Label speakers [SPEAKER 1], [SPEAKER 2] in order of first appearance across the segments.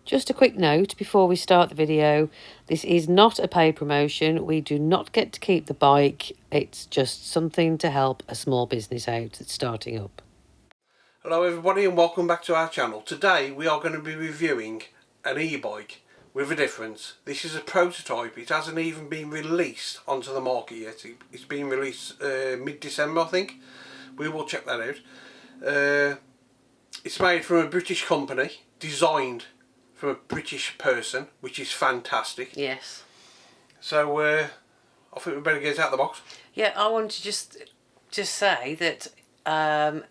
[SPEAKER 1] Just a quick note before we start the video, this is not a paid promotion. We do not get to keep the bike. It's just something to help a small business out that's starting up.
[SPEAKER 2] Hello everybody and welcome back to our channel. Today we are going to be reviewing an e-bike with a difference. This is a prototype. It hasn't even been released onto the market yet. It's been released mid-December, I think. We will check that out. It's made from a British company, designed from a British person, which is fantastic.
[SPEAKER 1] Yes.
[SPEAKER 2] So I think we better get it out of the box.
[SPEAKER 1] Yeah, I want to just say that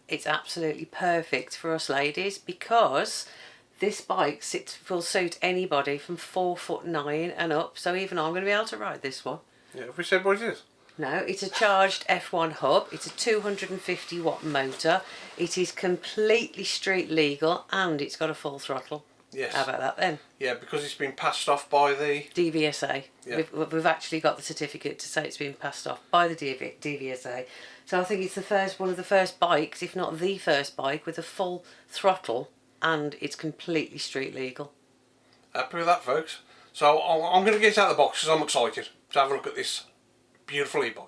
[SPEAKER 1] it's absolutely perfect for us ladies, because this bike will suit anybody from 4'9" and up. So even I'm going to be able to ride this one.
[SPEAKER 2] Yeah, have we said what it is?
[SPEAKER 1] No, it's a charged F1 hub. It's a 250 watt motor. It is completely street legal and it's got a full throttle.
[SPEAKER 2] Yes.
[SPEAKER 1] How about that then?
[SPEAKER 2] Yeah, because it's been passed off by the
[SPEAKER 1] DVSA.
[SPEAKER 2] Yeah.
[SPEAKER 1] We've actually got the certificate to say it's been passed off by the DVSA. So I think it's one of the first bikes, if not the first bike, with a full throttle, and it's completely street legal.
[SPEAKER 2] Happy with that, folks? So I'm going to get it out of the box because I'm excited to have a look at this beautiful e-bike.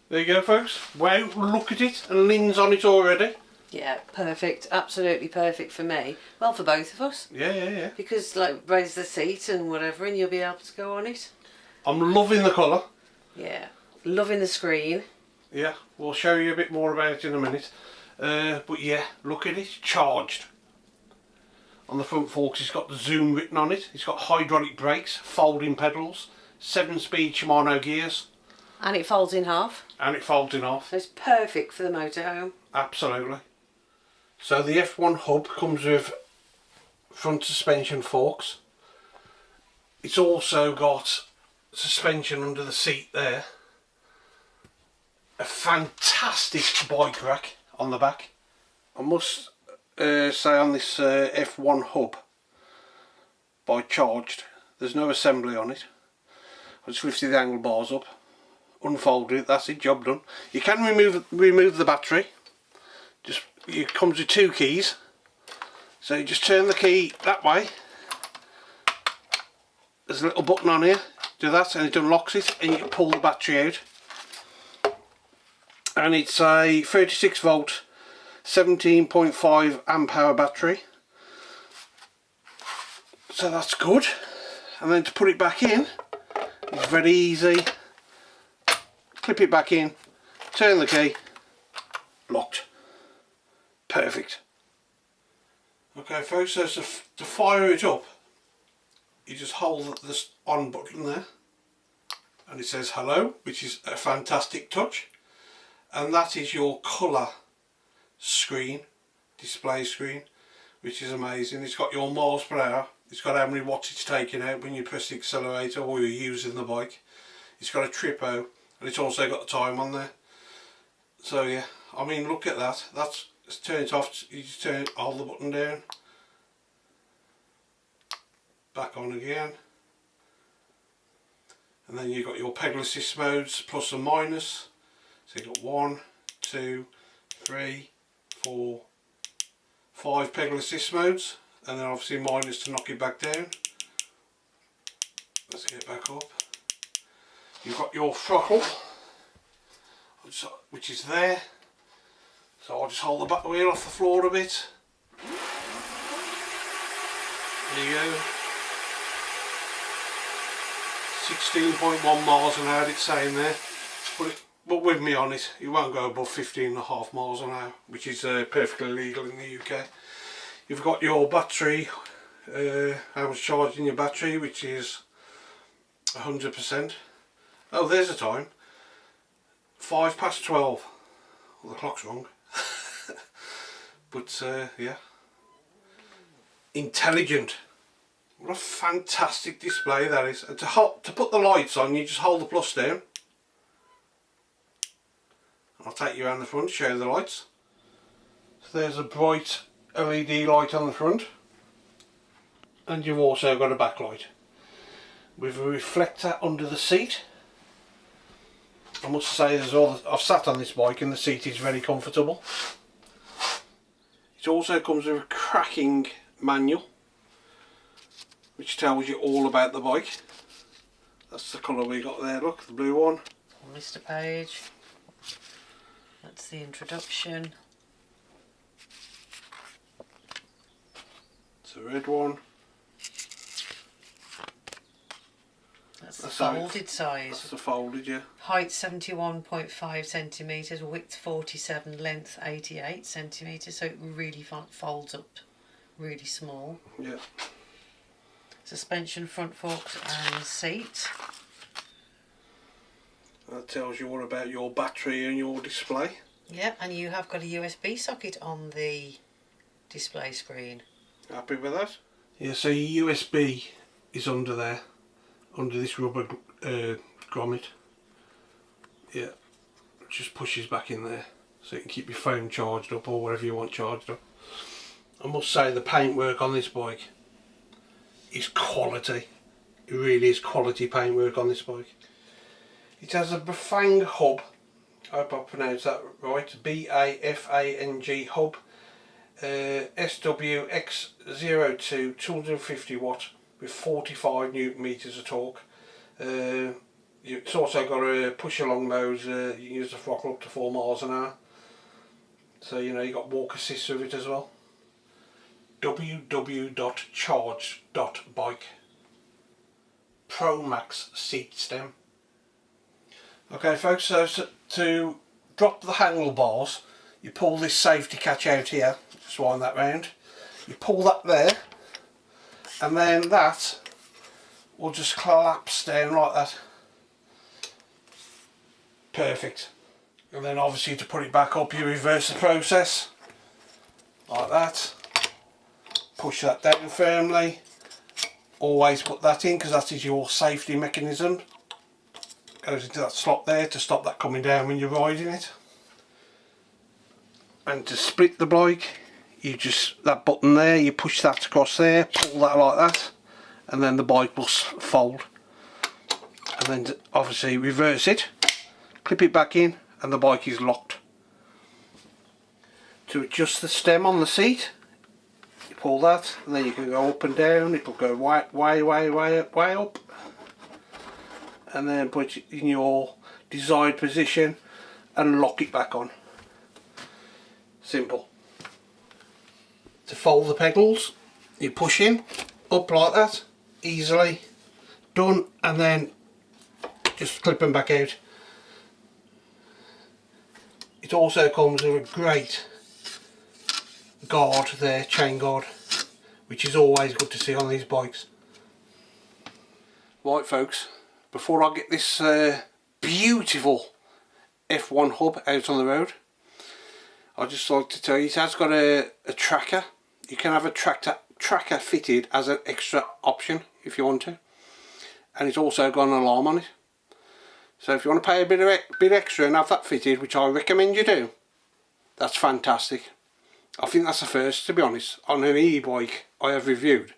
[SPEAKER 2] There you go, folks. Wow, look at it, and Lynn's on it already.
[SPEAKER 1] Yeah, perfect. Absolutely perfect for me. Well, for both of us.
[SPEAKER 2] Yeah.
[SPEAKER 1] Because, like, raise the seat and whatever, and you'll be able to go on it.
[SPEAKER 2] I'm loving the colour.
[SPEAKER 1] Yeah. Loving the screen.
[SPEAKER 2] Yeah, we'll show you a bit more about it in a minute. But yeah, look at it. Charged. On the front forks, it's got the Zoom written on it. It's got hydraulic brakes, folding pedals, 7-speed Shimano gears.
[SPEAKER 1] And it folds in half.
[SPEAKER 2] And it folds in half.
[SPEAKER 1] So it's perfect for the motorhome.
[SPEAKER 2] Absolutely. So the F1 hub comes with front suspension forks. It's also got suspension under the seat there. A fantastic bike rack on the back. I must say on this F1 hub by Charged, there's no assembly on it. I just lifted the angle bars up, unfolded it, that's it, job done. You can remove the battery. It comes with 2 keys, so you just turn the key that way. There's a little button on here, do that and it unlocks it, and you can pull the battery out. And it's a 36 volt 17.5 amp hour battery, so that's good. And then to put it back in, it's very easy. Clip it back in, turn the key, locked. Perfect. Okay folks, so to fire it up, you just hold this on button there and it says hello, which is a fantastic touch, and that is your colour screen, display screen, which is amazing. It's got your miles per hour, it's got how many watts it's taking out when you press the accelerator or you're using the bike. It's got a trippo, and it's also got the time on there. So yeah, I mean, look at that. Let's turn it off. You just hold the button down, back on again, and then you've got your pedal assist modes, plus and minus. So you've got 1, 2, 3, 4, 5 pedal assist modes, and then obviously minus to knock it back down. Let's get it back up. You've got your throttle, which is there. So I'll just hold the back wheel off the floor a bit. There you go. 16.1 miles an hour it's saying there. But with me on it, you won't go above 15.5 miles an hour, which is perfectly legal in the UK. You've got your battery, how much charge in your battery, which is 100%. Oh, there's the time. 12:05. Well, the clock's wrong. But yeah, intelligent. What a fantastic display that is. And to put the lights on, you just hold the plus down. I'll take you around the front, show you the lights. So there's a bright LED light on the front. And you've also got a backlight with a reflector under the seat. I must say, I've sat on this bike and the seat is very comfortable. It also comes with a cracking manual which tells you all about the bike. That's the colour we got there, look, the blue one.
[SPEAKER 1] Mr. Page. That's the introduction.
[SPEAKER 2] It's a red one.
[SPEAKER 1] That's the folded size.
[SPEAKER 2] That's the folded, yeah.
[SPEAKER 1] Height 71.5 centimetres, width 47, length 88 centimetres, so it really folds up really small.
[SPEAKER 2] Yeah.
[SPEAKER 1] Suspension, front forks and seat.
[SPEAKER 2] That tells you all about your battery and your display.
[SPEAKER 1] Yeah, and you have got a USB socket on the display screen.
[SPEAKER 2] Happy with that? Yeah, so your USB is under there, under this rubber grommet. Yeah, it just pushes back in there so you can keep your phone charged up or whatever you want charged up. I must say the paintwork on this bike is quality. It really is quality paintwork on this bike. It has a Bafang hub, I hope I pronounced that right, B-A-F-A-N-G hub, SWX02 250 watt with 45 newton meters of torque. It's also got a push along mode, you can use the throttle up to 4 miles an hour. So you know, you got walk assist with it as well. www.charge.bike. Pro Max seat stem. Okay folks, so to drop the handlebars, you pull this safety catch out here, just wind that round, you pull that there, and then that will just collapse down like that. Perfect. And then obviously to put it back up, you reverse the process, like that, push that down firmly, always put that in because that is your safety mechanism. Goes into that slot there to stop that coming down when you're riding it. And to split the bike, you just, that button there, you push that across there, pull that like that, and then the bike will fold. And then to obviously reverse it, clip it back in, and the bike is locked. To adjust the stem on the seat, you pull that, and then you can go up and down. It'll go way up. And then put it in your desired position and lock it back on. Simple. To fold the pedals, you push in, up like that, easily, done, and then just clip them back out. It also comes with a great guard there, chain guard, which is always good to see on these bikes. Right folks, before I get this beautiful F1 hub out on the road, I'd just like to tell you it has got a tracker. You can have a tracker fitted as an extra option if you want to, and it's also got an alarm on it. So if you want to pay a bit extra and have that fitted, which I recommend you do, that's fantastic. I think that's the first, to be honest, on an e-bike I have reviewed.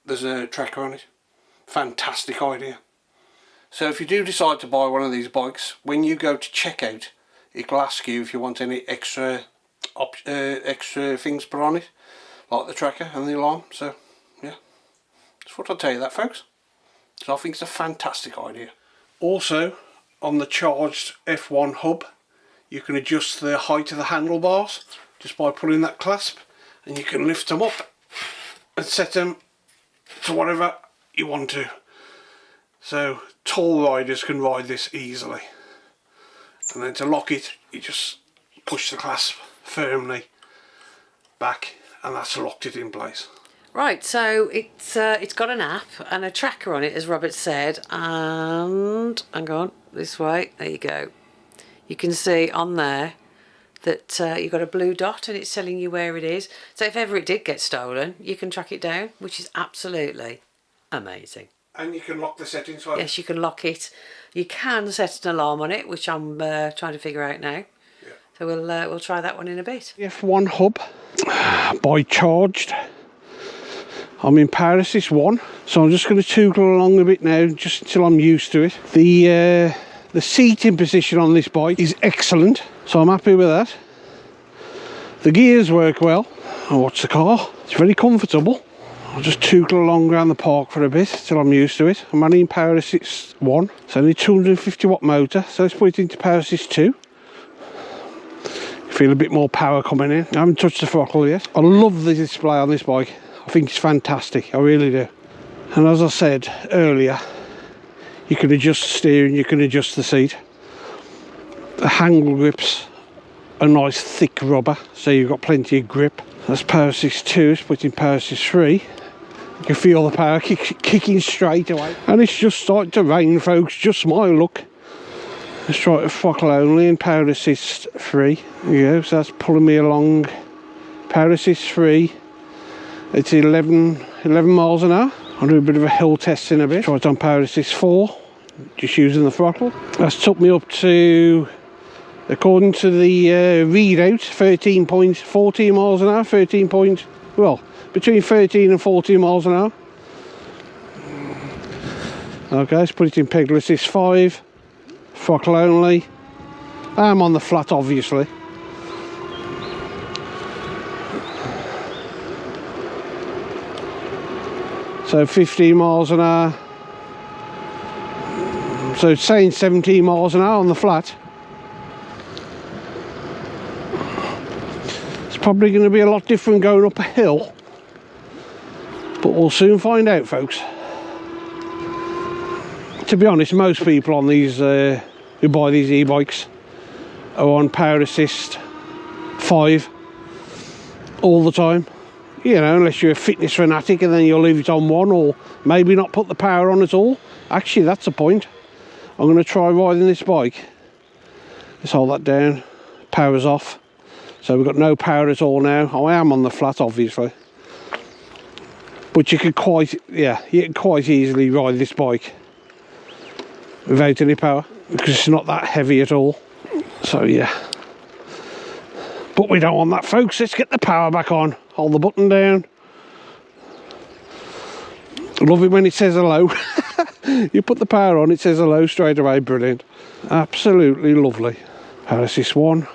[SPEAKER 2] There's a tracker on it. Fantastic idea. So if you do decide to buy one of these bikes, when you go to checkout, it'll ask you if you want any extra things put on it, like the tracker and the alarm. So yeah, that's what I'll tell you that folks. So I think it's a fantastic idea. Also on the charged F1 hub, you can adjust the height of the handlebars just by pulling that clasp, and you can lift them up and set them to whatever you want to. So tall riders can ride this easily. And then to lock it, you just push the clasp firmly back, and that's locked it in place.
[SPEAKER 1] Right, so it's got an app and a tracker on it, as Robert said, and hang on, this way, there you go. You can see on there that you've got a blue dot and it's telling you where it is. So if ever it did get stolen, you can track it down, which is absolutely amazing.
[SPEAKER 2] And you can lock the settings for it.
[SPEAKER 1] Yes, you can lock it. You can set an alarm on it, which I'm trying to figure out now. Yeah. So we'll try that one in a bit.
[SPEAKER 2] F1 hub, bike charged. I'm in power assist 1, so I'm just going to tootle along a bit now, just until I'm used to it. The seating position on this bike is excellent, so I'm happy with that. The gears work well. I watch the car. It's very comfortable. I'll just tootle along around the park for a bit till I'm used to it. I'm only in power assist 1. It's only 250 watt motor, so let's put it into power assist 2. Feel a bit more power coming in. I haven't touched the throttle yet. I love the display on this bike. I think it's fantastic, I really do. And as I said earlier, you can adjust the steering, you can adjust the seat. The handle grips are nice thick rubber, so you've got plenty of grip. That's power assist 2, it's put in power assist 3. You can feel the power kicking straight away. And it's just starting to rain, folks, just my luck. Let's try to throttle only in power assist 3. There you go, so that's pulling me along. Power assist 3. It's 11 miles an hour. I'll do a bit of a hill test in a bit. Try it on power assist 4, just using the throttle. That's took me up to, according to the readout, 13.14 miles an hour. Well, between 13 and 14 miles an hour. Okay, let's put it in pedal assist 5, throttle only. I'm on the flat, obviously. So 15 miles an hour. So it's saying 17 miles an hour on the flat. It's probably going to be a lot different going up a hill. But we'll soon find out, folks. To be honest, most people on these who buy these e-bikes are on power assist 5 all the time. You know, unless you're a fitness fanatic and then you'll leave it on 1, or maybe not put the power on at all. Actually, that's the point. I'm going to try riding this bike. Let's hold that down. Power's off. So we've got no power at all now. I am on the flat, obviously. But you can quite easily ride this bike without any power, because it's not that heavy at all. So yeah. But we don't want that, folks. Let's get the power back on. Hold the button down. Love it when it says hello. You put the power on, it says hello straight away. Brilliant. Absolutely lovely. Power assist 1.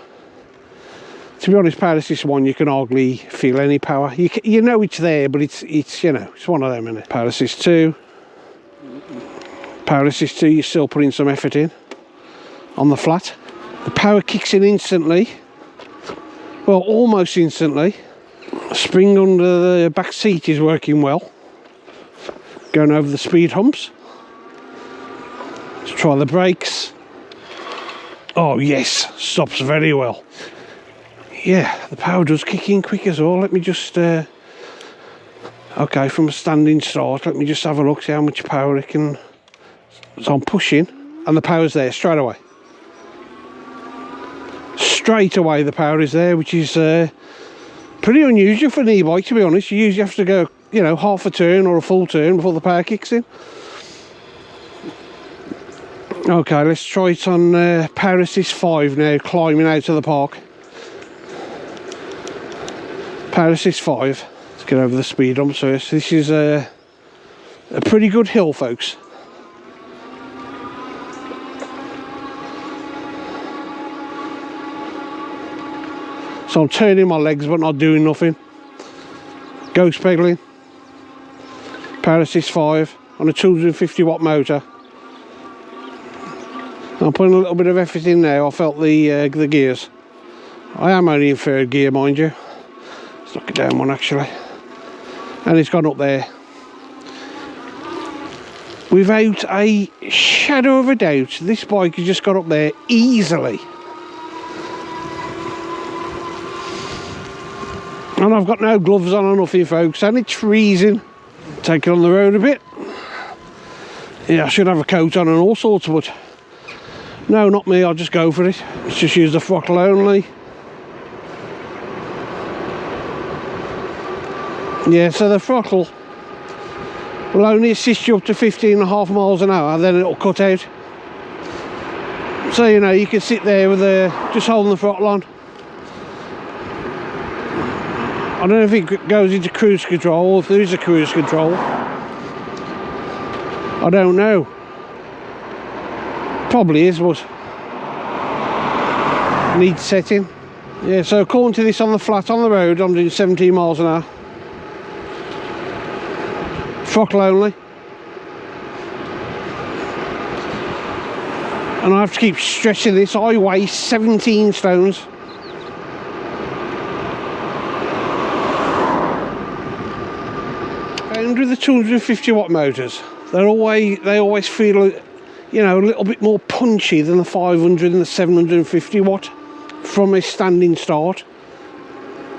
[SPEAKER 2] To be honest, power assist 1, you can hardly feel any power. You know it's there, but it's you know, it's one of them, isn't it? Power assist 2. Power assist 2, you're still putting some effort in on the flat. The power kicks in instantly. Well, almost instantly. Spring under the back seat is working well. Going over the speed humps. Let's try the brakes. Oh yes, stops very well. Yeah, the power does kick in quick as well. Let me just okay, from a standing start, let me just have a look, see how much power it can. So I'm pushing and the power's there straight away. Straight away the power is there, which is pretty unusual for an e-bike, to be honest. You usually have to go, you know, half a turn or a full turn before the power kicks in. Okay, let's try it on power assist 5 now, climbing out of the park. Power assist 5. Let's get over the speed hump first. This is a pretty good hill, folks. So I'm turning my legs but not doing nothing. Ghost pedaling. Power assist 5 on a 250 watt motor. I'm putting a little bit of effort in now. I felt the gears. I am only in third gear, mind you. Let's knock it down one actually. And it's gone up there. Without a shadow of a doubt, this bike has just got up there easily. And I've got no gloves on or nothing, folks, and it's freezing. Take it on the road a bit. Yeah, I should have a coat on and all sorts, but no, not me, I'll just go for it. Let's just use the throttle only. Yeah, so the throttle will only assist you up to 15.5 miles an hour, then it'll cut out. So you know, you can sit there with just holding the throttle on. I don't know if it goes into cruise control, if there is a cruise control. I don't know. Probably is, but needs setting. Yeah, so according to this, on the flat on the road, I'm doing 17 miles an hour. Throttle only. And I have to keep stressing this, I weigh 17 stones. And with the 250 watt motors, they always feel, you know, a little bit more punchy than the 500 and the 750 watt from a standing start.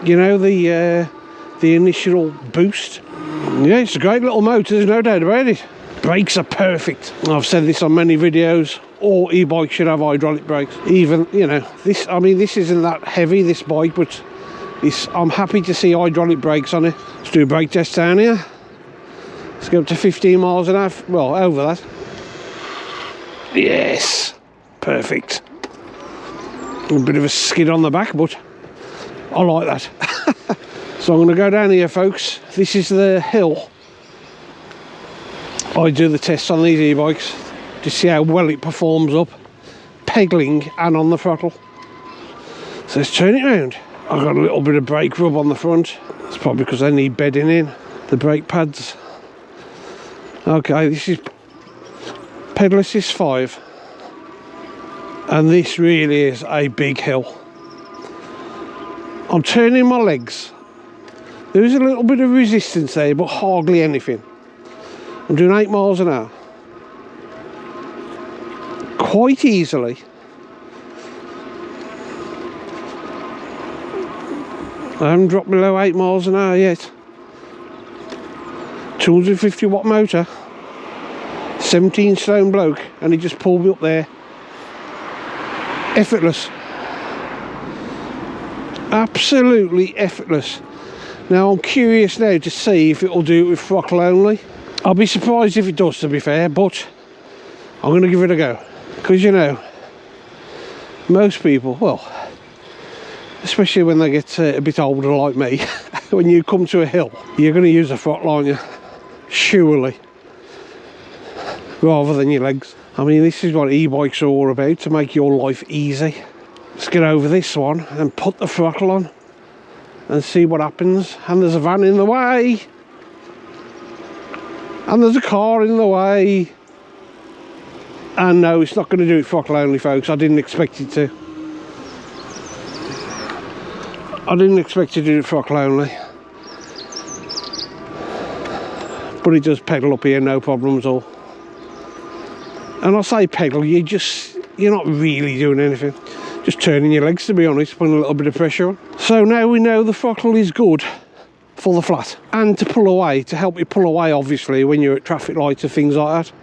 [SPEAKER 2] You know, the initial boost. Yeah, it's a great little motor, there's no doubt about it. Brakes are perfect. I've said this on many videos. All e-bikes should have hydraulic brakes. Even, you know, this, I mean, this isn't that heavy, this bike, but I'm happy to see hydraulic brakes on it. Let's do a brake test down here. Let's go up to 15 miles an hour. Well, over that. Yes, perfect. A bit of a skid on the back, but I like that. So I'm going to go down here, folks. This is the hill I do the tests on these e-bikes to see how well it performs up, pedaling and on the throttle. So let's turn it round. I've got a little bit of brake rub on the front. It's probably because I need bedding in the brake pads. Okay, this is pedal assist 5, and this really is a big hill. I'm turning my legs. There is a little bit of resistance there, but hardly anything. I'm doing 8 miles an hour. Quite easily. I haven't dropped below 8 miles an hour yet. 250 watt motor. 17 stone bloke, and he just pulled me up there. Effortless. Absolutely effortless. Now I'm curious now to see if it'll do it with throttle only. I'll be surprised if it does, to be fair, but I'm going to give it a go. Because, you know, most people, well, especially when they get a bit older like me, when you come to a hill, you're going to use a throttle, aren't you? Surely. Rather than your legs. I mean, this is what e-bikes are all about, to make your life easy. Let's get over this one and put the throttle on and see what happens. And there's a van in the way. And there's a car in the way. And no, it's not going to do it throttle only, folks. I didn't expect it to. I didn't expect to do it throttle only. But it does pedal up here, no problem at all. And I say pedal, you're not really doing anything. Just turning your legs, to be honest, putting a little bit of pressure on. So now we know the throttle is good for the flat. And to pull away, to help you pull away, obviously, when you're at traffic lights and things like that.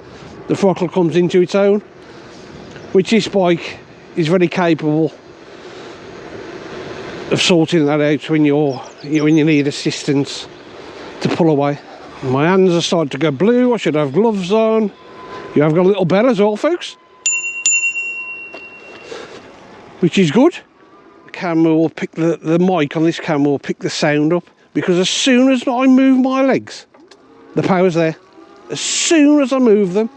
[SPEAKER 2] The throttle comes into its own, which this bike is very capable of sorting that out when you need assistance to pull away. My hands are starting to go blue. I should have gloves on. You have got a little bell as well, folks, which is good. The camera will pick the mic on this camera will pick the sound up, because as soon as I move my legs, the power's there. As soon as I move them.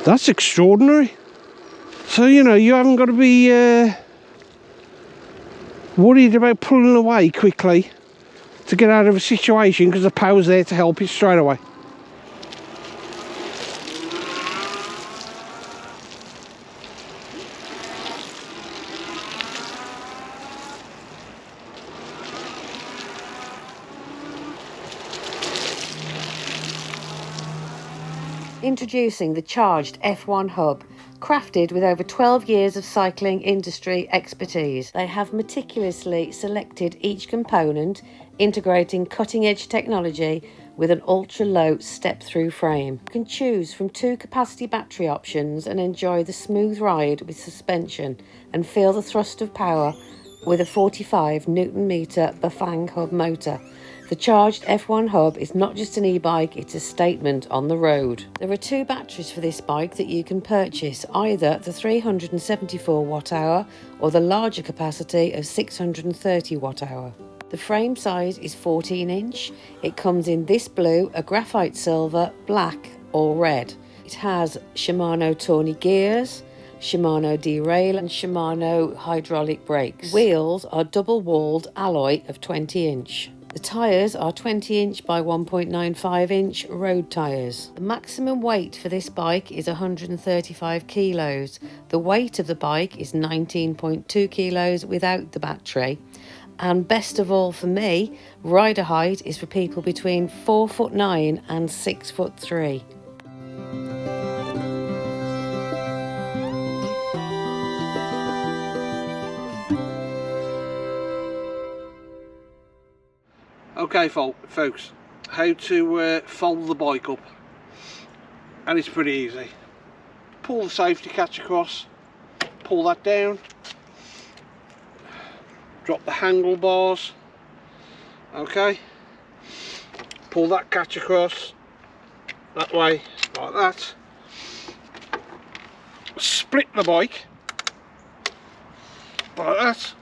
[SPEAKER 2] That's extraordinary. So, you know, you haven't got to be worried about pulling away quickly to get out of a situation, because the power's there to help you straight away.
[SPEAKER 1] Introducing the charged F1 hub, crafted with over 12 years of cycling industry expertise. They have meticulously selected each component, integrating cutting-edge technology with an ultra-low step-through frame. You can choose from 2 capacity battery options and enjoy the smooth ride with suspension and feel the thrust of power with a 45 Newton metre Bafang hub motor. The charged F1 hub is not just an e-bike, it's a statement on the road. There are two batteries for this bike that you can purchase, either the 374 watt hour or the larger capacity of 630 watt hour. The frame size is 14 inch. It comes in this blue, a graphite silver, black or red. It has Shimano Tawny gears, Shimano derail and Shimano hydraulic brakes. Wheels are double-walled alloy of 20 inch. The tyres are 20 inch by 1.95 inch road tyres. The maximum weight for this bike is 135 kilos. The weight of the bike is 19.2 kilos without the battery. And best of all for me, rider height is for people between 4'9" and 6'3".
[SPEAKER 2] Okay folks, how to fold the bike up, and it's pretty easy. Pull the safety catch across, pull that down, drop the handlebars, okay, pull that catch across, that way, like that, split the bike, like that.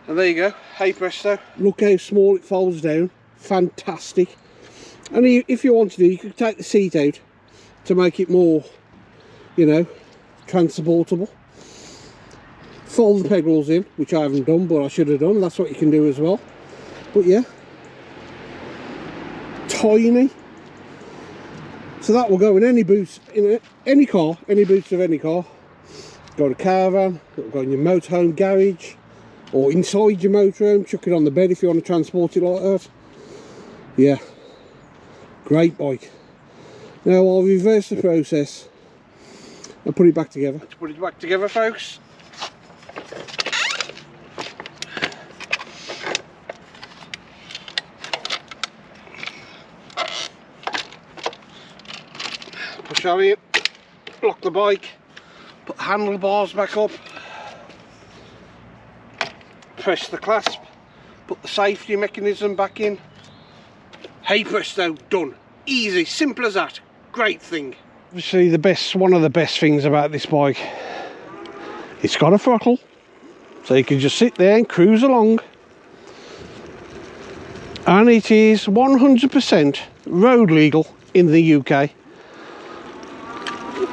[SPEAKER 2] And there you go, hey presto. Look how small it folds down, fantastic. And if you want to do, you could take the seat out to make it more, you know, transportable. Fold the pedals in, which I haven't done, but I should have done. That's what you can do as well. But yeah, tiny. So that will go in any boots, in any car, any boots of any car. Go to caravan, it'll go in your motorhome garage, or inside your motorhome, chuck it on the bed if you want to transport it like that. Yeah, great bike. Now I'll reverse the process and put it back together. Let's put it back together, folks. Push on it, lock the bike, put the handlebars back up, press the clasp, put the safety mechanism back in. Hey presto, done. Easy, simple as that. Great thing. Obviously one of the best things about this bike, it's got a throttle, so you can just sit there and cruise along, and it is 100% road legal in the UK,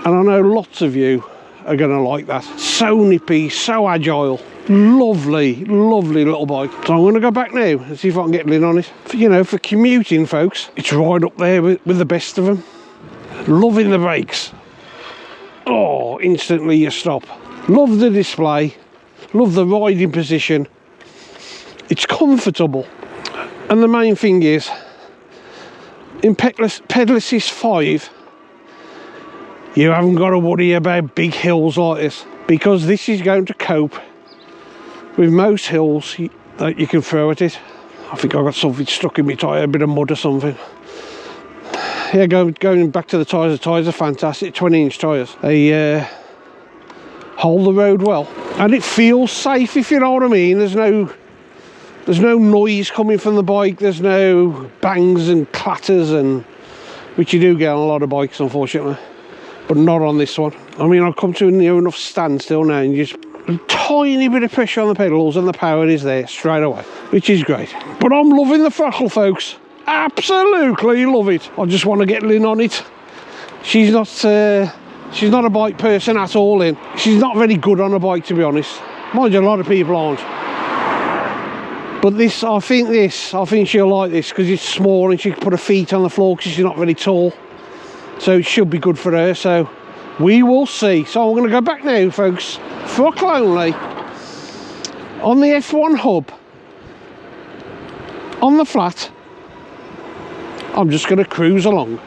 [SPEAKER 2] and I know lots of you are going to like that. So nippy, so agile. Lovely, lovely little bike. So I'm going to go back now and see if I can get Lynn on it. You know, for commuting, folks, it's right up there with the best of them. Loving the brakes. Oh, instantly you stop. Love the display. Love the riding position. It's comfortable. And the main thing is, in Pedal Assist 5, you haven't got to worry about big hills like this, because this is going to cope with most hills that you can throw at it. I think I got something stuck in my tyre, a bit of mud or something. Yeah, going back to the tyres are fantastic, 20-inch tyres. They hold the road well, and it feels safe, if you know what I mean. There's no noise coming from the bike, there's no bangs and clatters, and which you do get on a lot of bikes, unfortunately, but not on this one. I mean, I've come to a near enough standstill now, and you just a tiny bit of pressure on the pedals and the power is there straight away, which is great. But I'm loving the throttle, folks. Absolutely love it. I just want to get Lynn on it. She's not a bike person at all, Lynn. She's not very good on a bike, to be honest. Mind you, a lot of people aren't. But I think she'll like this, because it's small and she can put her feet on the floor because she's not very tall. So it should be good for her. So we will see. So I'm going to go back now, folks. Throttle only on the F1 hub on the flat. I'm just going to cruise along.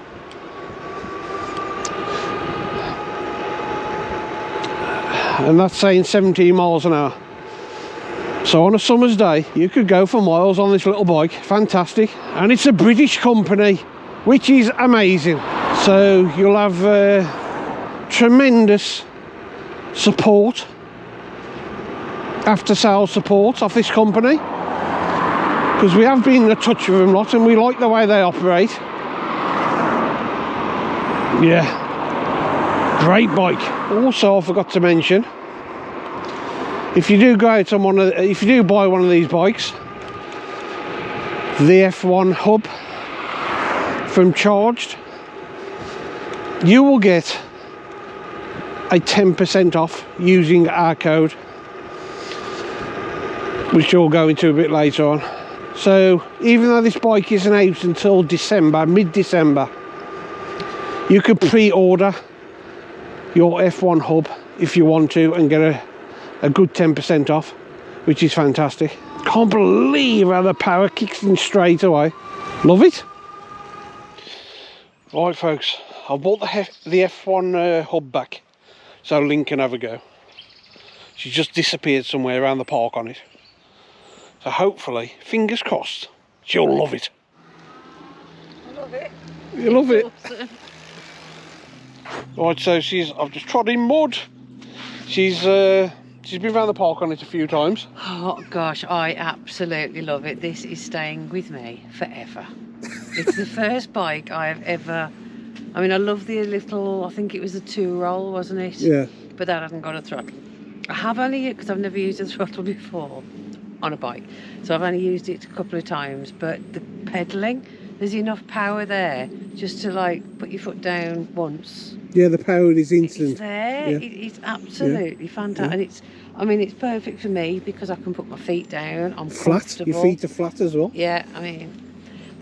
[SPEAKER 2] And that's saying 17 miles an hour. So on a summer's day, you could go for miles on this little bike. Fantastic. And it's a British company, which is amazing. So you'll have tremendous support, after sales support off this company, because we have been in touch with them a lot and we like the way they operate. Yeah, great bike. Also, I forgot to mention, if you do go out on if you do buy one of these bikes, the F1 hub from Charged, you will get a 10% off using our code, which you'll go into a bit later on. So even though this bike isn't out until December, mid-December, you could pre-order your F1 hub if you want to and get a good 10% off, which is fantastic. Can't believe how the power kicks in straight away. Love it. Right folks, I bought the F1 hub back so Lynn can have a go. She just disappeared somewhere around the park on it. So hopefully, fingers crossed, she'll love it.
[SPEAKER 1] I love it.
[SPEAKER 2] You love it?
[SPEAKER 1] Awesome.
[SPEAKER 2] Right, so I've just trod in mud. She's been around the park on it a few times.
[SPEAKER 1] Oh gosh, I absolutely love it. This is staying with me forever. It's the first bike I have ever... I mean, I love the little, I think it was a 2-roll, wasn't it?
[SPEAKER 2] Yeah.
[SPEAKER 1] But that hasn't got a throttle. I have only, because I've never used a throttle before on a bike. So I've only used it a couple of times, but the pedalling, there's enough power there just to like put your foot down once.
[SPEAKER 2] Yeah, the power is instant.
[SPEAKER 1] It's there.
[SPEAKER 2] Yeah.
[SPEAKER 1] It's absolutely fantastic. Yeah. And it's, I mean, it's perfect for me because I can put my feet down. I'm
[SPEAKER 2] flat.
[SPEAKER 1] Comfortable.
[SPEAKER 2] Your feet are flat as well.
[SPEAKER 1] Yeah, I mean,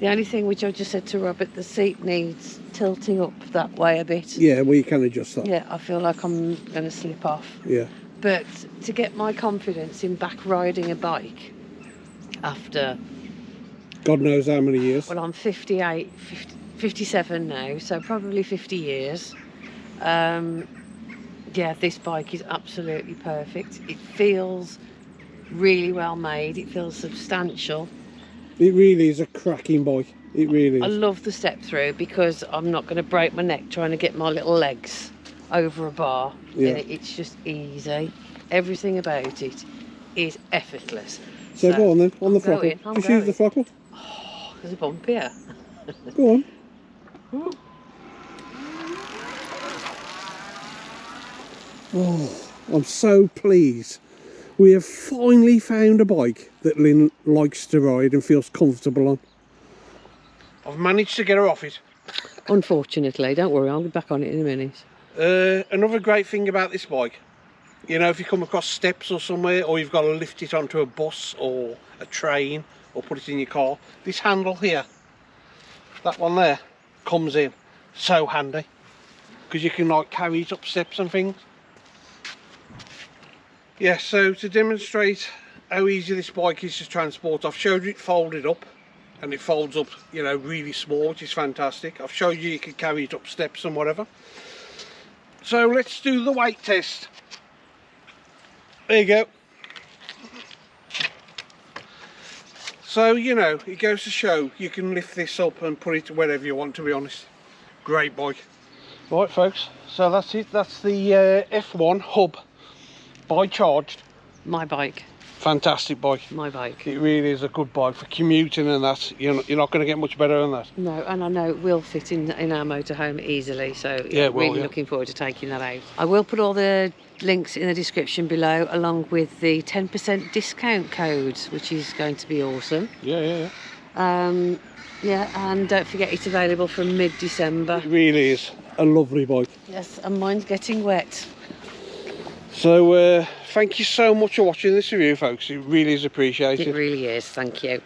[SPEAKER 1] the only thing which I just said to Robert, the seat needs tilting up that way a bit.
[SPEAKER 2] Yeah, well, you can adjust that.
[SPEAKER 1] Yeah, I feel like I'm going to slip off.
[SPEAKER 2] Yeah.
[SPEAKER 1] But to get my confidence in back riding a bike after...
[SPEAKER 2] God knows how many years.
[SPEAKER 1] Well, I'm 57 now, so probably 50 years. Yeah, this bike is absolutely perfect. It feels really well made. It feels substantial. It
[SPEAKER 2] really is a cracking bike. It really is.
[SPEAKER 1] I love the step through because I'm not going to break my neck trying to get my little legs over a bar.
[SPEAKER 2] Yeah.
[SPEAKER 1] It's just easy. Everything about it is effortless.
[SPEAKER 2] So go on then, on the throttle.
[SPEAKER 1] Just
[SPEAKER 2] use the throttle.
[SPEAKER 1] Oh, there's a bump here.
[SPEAKER 2] Go on.
[SPEAKER 1] Ooh.
[SPEAKER 2] Oh, I'm so pleased. We have finally found a bike that Lynn likes to ride and feels comfortable on. I've managed to get her off it.
[SPEAKER 1] Unfortunately, don't worry, I'll be back on it in a minute.
[SPEAKER 2] Another great thing about this bike, you know, if you come across steps or somewhere, or you've got to lift it onto a bus or a train or put it in your car, this handle here, that one there, comes in. So handy, because you can like carry it up steps and things. Yeah, so to demonstrate how easy this bike is to transport, I've showed you it folded up, and it folds up, you know, really small, which is fantastic. I've showed you can carry it up steps and whatever. So let's do the weight test. There you go. So, you know, it goes to show you can lift this up and put it wherever you want, to be honest. Great bike. Right folks, so that's it. That's the F1 hub by Charged.
[SPEAKER 1] My bike.
[SPEAKER 2] Fantastic bike.
[SPEAKER 1] My bike.
[SPEAKER 2] It really is a good bike for commuting and that. You're not going to get much better than that.
[SPEAKER 1] No, and I know it will fit in our motorhome easily, so
[SPEAKER 2] yeah,
[SPEAKER 1] really looking forward to taking that out. I will put all the links in the description below, along with the 10% discount code, which is going to be awesome.
[SPEAKER 2] Yeah.
[SPEAKER 1] Yeah, and don't forget it's available from mid-December.
[SPEAKER 2] It really is a lovely bike.
[SPEAKER 1] Yes, and mine's getting wet.
[SPEAKER 2] So thank you so much for watching this review, folks. It really is appreciated.
[SPEAKER 1] It really is, thank you.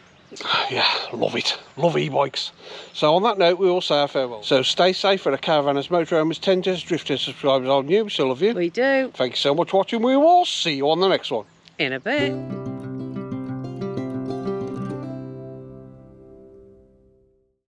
[SPEAKER 2] Yeah, love it. Love e-bikes. So on that note, we all say our farewell. So stay safe for the caravanners, motorhomes, tenters, drifters, subscribers, all new. We still love you.
[SPEAKER 1] We do.
[SPEAKER 2] Thank you so much for watching. We will see you on the next one.
[SPEAKER 1] In a bit.